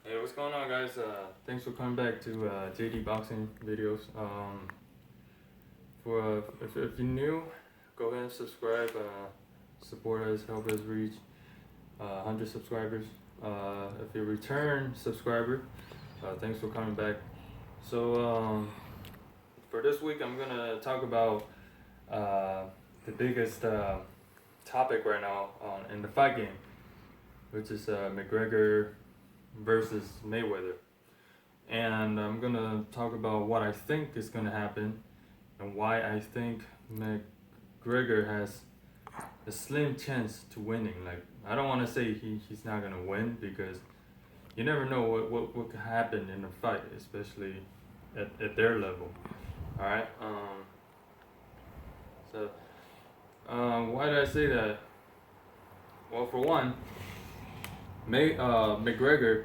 Hey, what's going on, guys? Thanks for coming back to JD Boxing videos. If you're new, go ahead and subscribe. Support us, help us reach 100 subscribers. If you're a return subscriber, thanks for coming back. So for this week, I'm gonna talk about the biggest topic right now in the fight game, which is McGregor versus Mayweather. And I'm gonna talk about what I think is gonna happen and why I think McGregor has a slim chance to winning. Like, I don't want to say he's not gonna win, because you never know what could happen in a fight, especially at their level. All right. Why did I say that? Well, for one, McGregor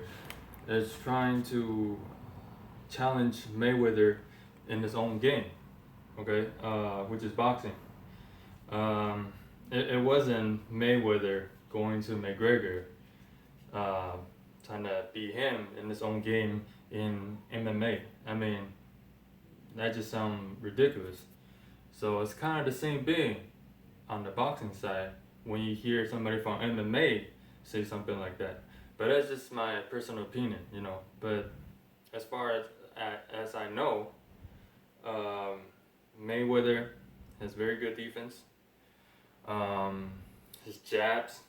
is trying to challenge Mayweather in his own game, okay, which is boxing. It wasn't Mayweather going to McGregor, trying to beat him in his own game in MMA. I mean, that just sounds ridiculous. So it's kind of the same thing on the boxing side when you hear somebody from MMA say something like that. But that's just my personal opinion, you know. But as far as I know, Mayweather has very good defense. His jabs,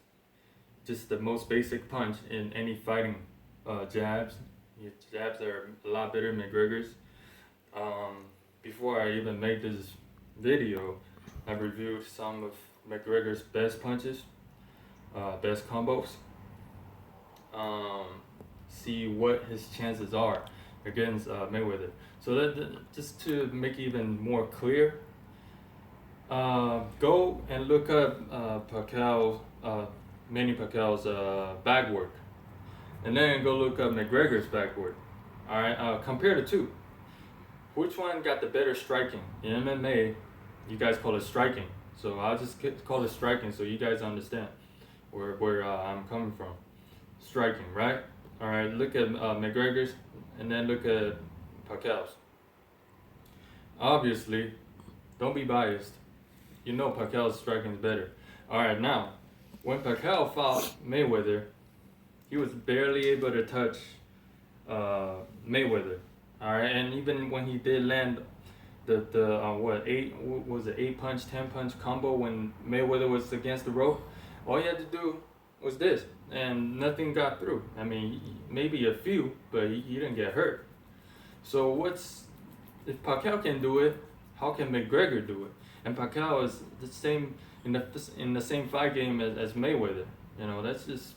just the most basic punch in any fighting. Jabs, his jabs are a lot better than McGregor's. Before I even made this video, I reviewed some of McGregor's best punches, best combos. See what his chances are against Mayweather. So that just to make it even more clear, go and look up Manny Pacquiao's back work, and then go look up McGregor's back work. All right, compare the two. Which one got the better striking? In MMA, you guys call it striking, so I'll just call it striking so you guys understand where I'm coming from. Striking, right? All right, look at McGregor's, and then look at Pacquiao's. Obviously, don't be biased. You know Pacquiao's striking is better. All right, now, when Pacquiao fought Mayweather, he was barely able to touch Mayweather. All right, and even when he did land the 8 punch, 10 punch combo when Mayweather was against the rope, all he had to do was this, and nothing got through. I mean, maybe a few, but he didn't get hurt. So if Pacquiao can do it, how can McGregor do it? And Pacquiao is the same in the same fight game as Mayweather. You know, that's just.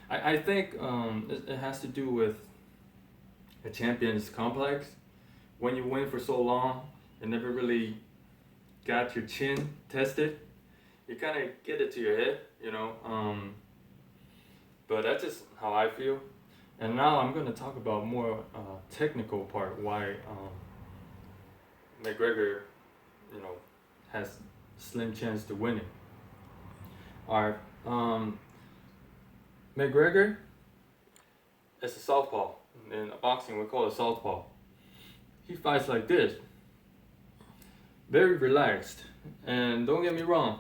I think it has to do with a champion's complex. When you win for so long and never really got your chin tested, you kind of get it to your head, you know. But that's just how I feel. And now I'm going to talk about more technical part, why McGregor, you know, has slim chance to winning. All right, McGregor is a southpaw. In boxing, we call it southpaw. He fights like this, very relaxed. And don't get me wrong,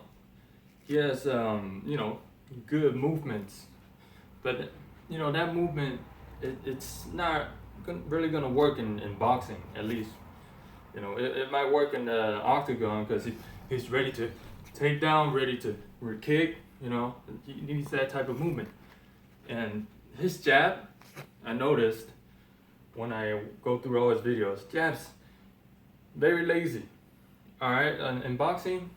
he has good movements, but you know that movement it's not really gonna work in boxing, at least. You know, it might work in the octagon because he's ready to take down, ready to kick. You know, he needs that type of movement. And his jab, I noticed when I go through all his videos, jabs very lazy. All right, in boxing,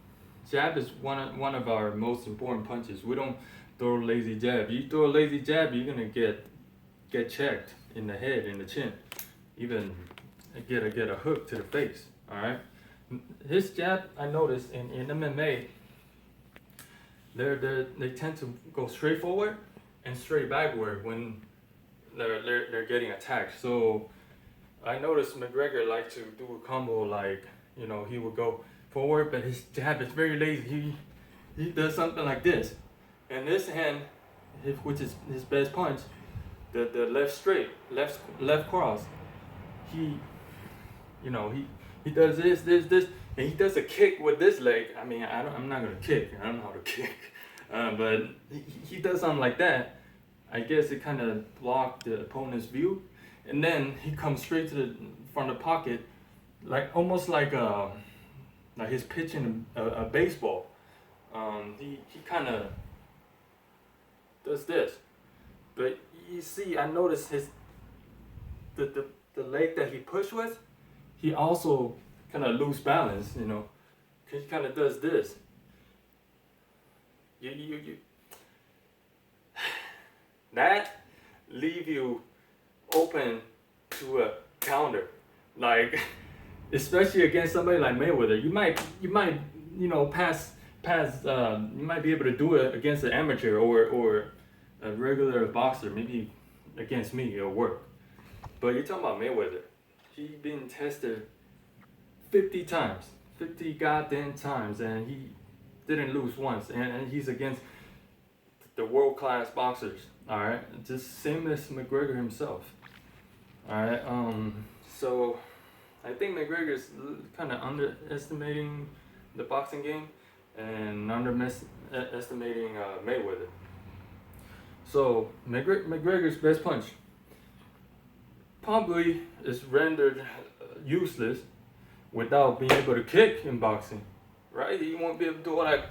jab is one of our most important punches. We don't throw a lazy jab. You throw a lazy jab, you're gonna get checked in the head, in the chin, even get a hook to the face. All right, his jab, I noticed in MMA, they tend to go straight forward and straight backward when they're getting attacked. So I noticed McGregor like to do a combo like, you know, he would go forward, but his jab is very lazy. He does something like this, and this hand, which is his best punch, the left straight, left cross. He, he does this, and he does a kick with this leg. I mean, I'm not gonna kick. I don't know how to kick, but he does something like that. I guess it kind of blocked the opponent's view, and then he comes straight to the from the pocket, like almost like he's pitching a baseball. He kind of does this, but you see, I noticed the leg that he pushed with, he also kind of lose balance, he kind of does this. You that leave you open to a counter, like especially against somebody like Mayweather. You might pass. You might be able to do it against an amateur or a regular boxer. Maybe against me it'll work. But you're talking about Mayweather. He been tested 50 times, 50 goddamn times, and he didn't lose once. And he's against the world-class boxers. All right, just same as McGregor himself. All right, so I think McGregor's kind of underestimating the boxing game and underestimating Mayweather. So McGregor's best punch probably is rendered useless without being able to kick in boxing, right? He won't be able to do all that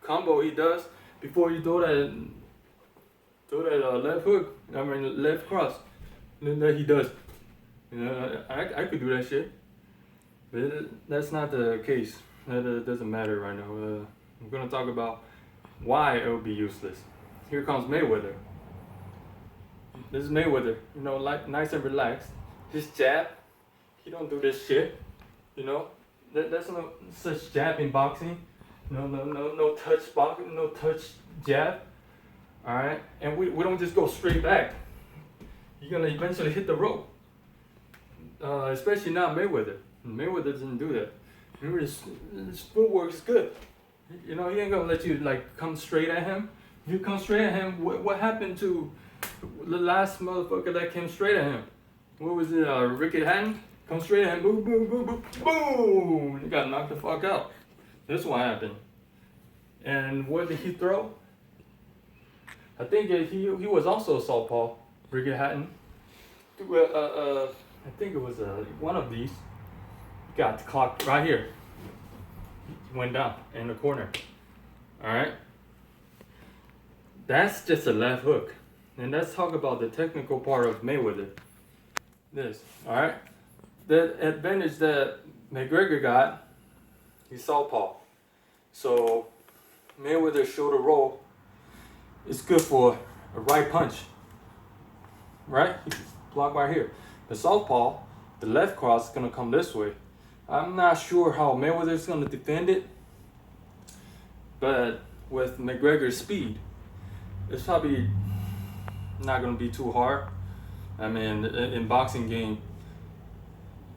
combo he does before you throw that left hook. I mean left cross. That he does. I could do that shit, but that's not the case. That doesn't matter right now. I'm gonna talk about why it would be useless. Here comes Mayweather. This is Mayweather, like nice and relaxed. His jab, he don't do this shit, There's no such jab in boxing. No touch boxing, no touch jab. All right, and we don't just go straight back. You're gonna eventually hit the rope. Especially not Mayweather. Mayweather doesn't do that. Remember, his footwork is good. He ain't gonna let you come straight at him. If you come straight at him, what happened to the last motherfucker that came straight at him? What was it? Ricky Hatton? Come straight at him, boom, boom, boom, boom, boom! He got knocked the fuck out. That's what happened. And what did he throw? I think he was also a southpaw, Ricky Hatton. I think it was one of these. He got clocked right here. He went down in the corner. All right. That's just a left hook. And let's talk about the technical part of Mayweather. This, all right. The advantage that McGregor got, he's southpaw. So Mayweather's shoulder roll is good for a right punch. Right? Block right here. The southpaw, the left cross is gonna come this way. I'm not sure how Mayweather's gonna defend it, but with McGregor's speed, it's probably not gonna be too hard. I mean, in boxing game,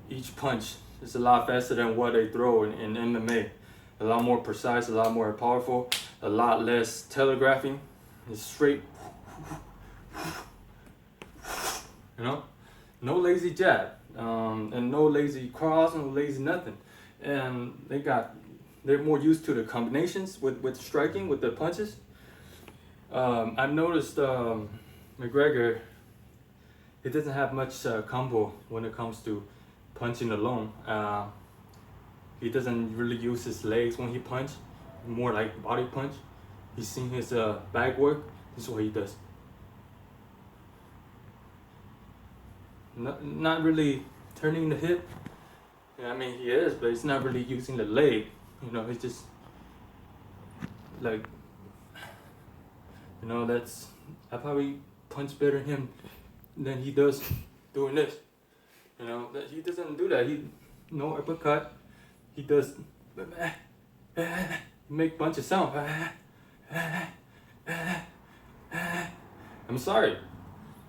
each punch is a lot faster than what they throw in MMA. A lot more precise, a lot more powerful, a lot less telegraphing. It's straight, no lazy jab, and no lazy cross, no lazy nothing. And they're more used to the combinations with striking, with the punches. I've noticed McGregor, he doesn't have much combo when it comes to punching alone. He doesn't really use his legs when he punch, more like body punch. He's seen his bag work. This is what he does. Not really turning the hip. Yeah, I mean he is, but he's not really using the leg. It's just like, I probably punch better than he does doing this. That he doesn't do that. He no uppercut. He does make bunch of sound. I'm sorry.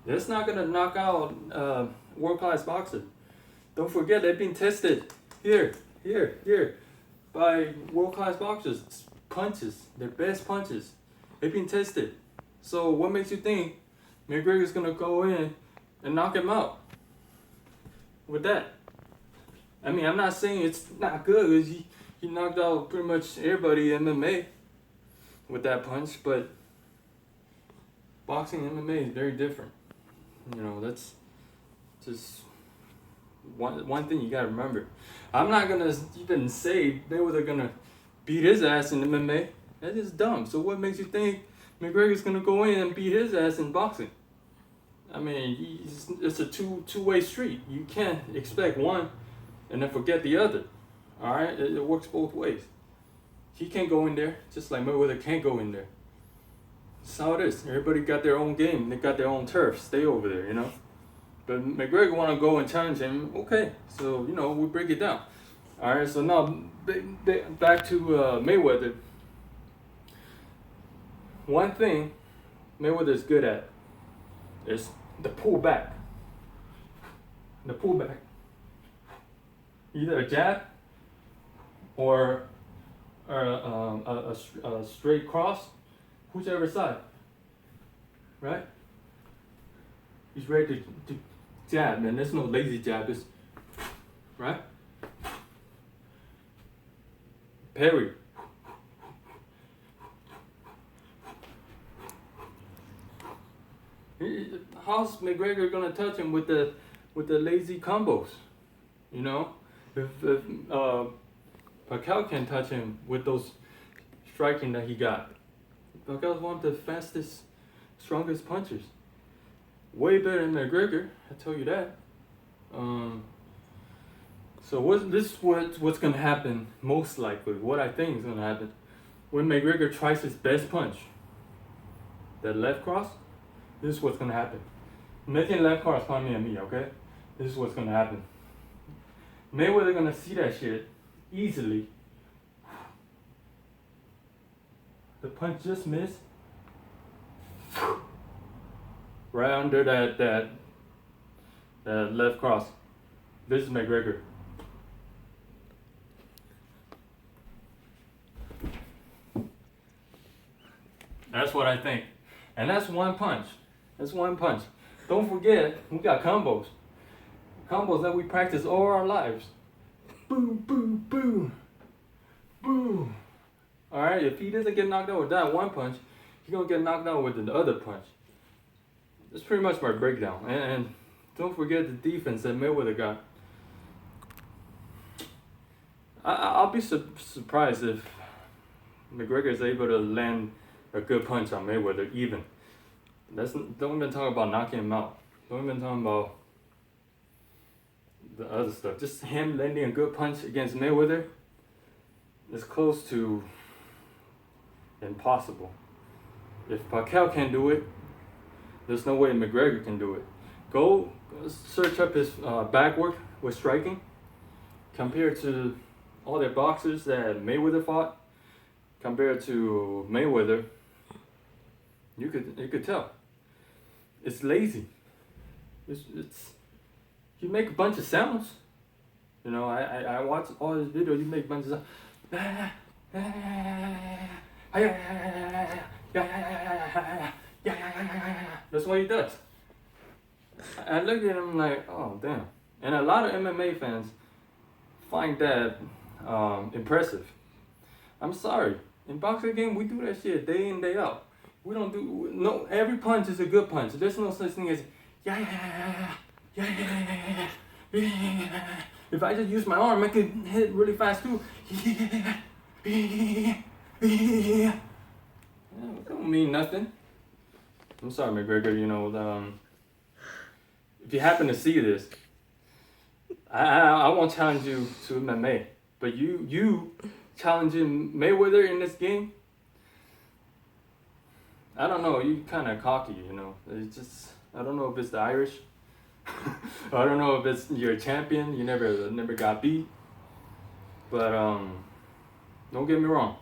That's not gonna knock out world-class boxer. Don't forget they've been tested here by world-class boxers. Punches, their best punches. They've been tested. So what makes you think McGregor's gonna go in and knock him out with that. I mean, I'm not saying it's not good because he knocked out pretty much everybody in MMA with that punch, but boxing and MMA is very different. You know, that's just one thing you gotta remember. I'm not gonna even say Mayweather gonna beat his ass in MMA. That is dumb. So what makes you think McGregor's gonna go in and beat his ass in boxing? I mean, it's a two-way street. You can't expect one and then forget the other. All right, it works both ways. He can't go in there just like Mayweather can't go in there. That's how it is. Everybody got their own game. They got their own turf. Stay over there, you know. But McGregor want to go and challenge him. Okay, so you know we break it down. All right, so now back to Mayweather. One thing Mayweather is good at is the pullback. The pullback. Either a jab or a straight cross, whichever side. Right? He's ready to jab, man. There's no lazy jab. It's right. Parry. How's McGregor gonna touch him with the lazy combos? You know, if Pacquiao can touch him with those striking that he got. Pacquiao's one of the fastest, strongest punchers. Way better than McGregor, I tell you that. So what's gonna happen most likely? What I think is gonna happen when McGregor tries his best punch, that left cross. This is what's gonna happen. Making left cross coming at me, okay? This is what's gonna happen. Mayweather gonna see that shit easily. The punch just missed. Right under that left cross. This is McGregor. That's what I think. And that's one punch. That's one punch. Don't forget, we got combos. Combos that we practice all our lives. Boom, boom, boom. Boom. Alright, if he doesn't get knocked out with that one punch, he's gonna get knocked out with the other punch. That's pretty much my breakdown. And don't forget the defense that Mayweather got. I'll be surprised if McGregor is able to land a good punch on Mayweather even. Don't even talk about knocking him out. Don't even talk about the other stuff. Just him landing a good punch against Mayweather is close to impossible. If Pacquiao can do it, there's no way McGregor can do it. Go search up his back work with striking compared to all the boxers that Mayweather fought. Compared to Mayweather, you could tell. It's lazy. It's you make a bunch of sounds. You know, I watch all his videos. You make a bunch of sounds. That's what he does. I look at him like, oh damn. And a lot of MMA fans find that impressive. I'm sorry. In boxing game, we do that shit day in, day out. We don't do no. Every punch is a good punch. There's no such thing as If I just use my arm, I could hit really fast too. It don't mean nothing. I'm sorry, McGregor. You know, if you happen to see this, I won't challenge you to MMA, but you challenging Mayweather in this game, I don't know, you kind of cocky, you know. It's just, I don't know if it's the Irish. I don't know if it's you're a champion, you never got beat. But don't get me wrong.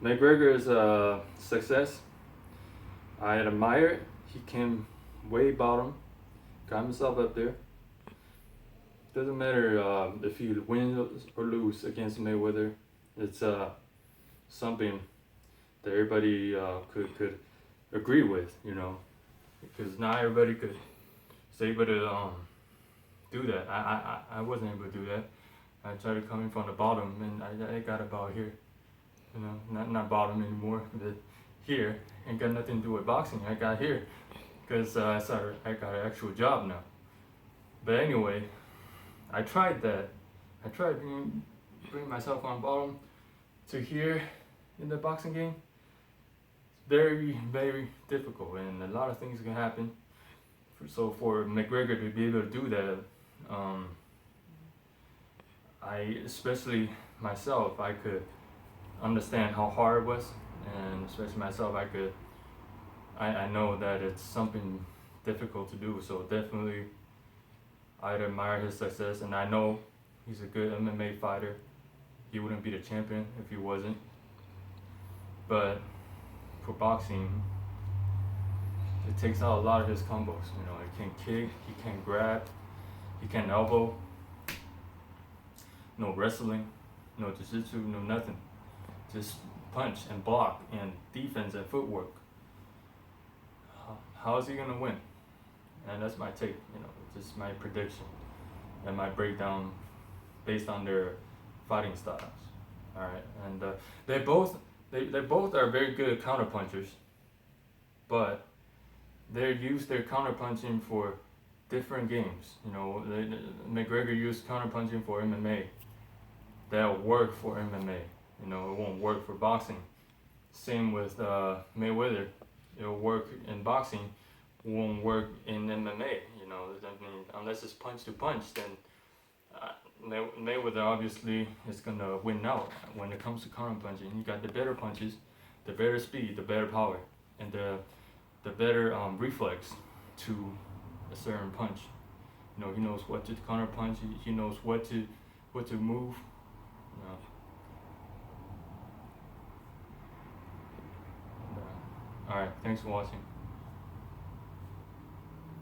McGregor is a success. I admire it. He came way bottom, got himself up there. Doesn't matter if he wins or lose against Mayweather. It's something that everybody could agree with, you know. because not everybody could was able to do that. I wasn't able to do that. I tried to come in from the bottom, and I got about here. You know, not bottom anymore, but here. Ain't got nothing to do with boxing. I got here because I got an actual job now. But anyway, I tried that. I tried bring myself on bottom to here in the boxing game. It's very, very difficult, and a lot of things can happen. So for McGregor to be able to do that, especially myself, I could understand how hard it was, and especially myself, I know that it's something difficult to do. So definitely, I'd admire his success, and I know he's a good MMA fighter. He wouldn't be the champion if he wasn't. But for boxing, it takes out a lot of his combos. You know, he can kick, he can grab, he can elbow. No wrestling, no jiu-jitsu, no nothing. Just punch and block and defense and footwork. How is he gonna win? And that's my take. You know, just my prediction and my breakdown based on their fighting styles. All right, and they both are very good counterpunchers, but they use their counterpunching for different games. You know, McGregor used counterpunching for MMA. That'll work for MMA. You know, it won't work for boxing. Same with Mayweather. It'll work in boxing, won't work in MMA. You know, I mean, unless it's punch to punch, then Mayweather obviously is gonna win out when it comes to counterpunching. He got the better punches, the better speed, the better power, and the better reflex to a certain punch. You know, he knows what to counterpunch. He knows what to move. You know. All right, thanks for watching.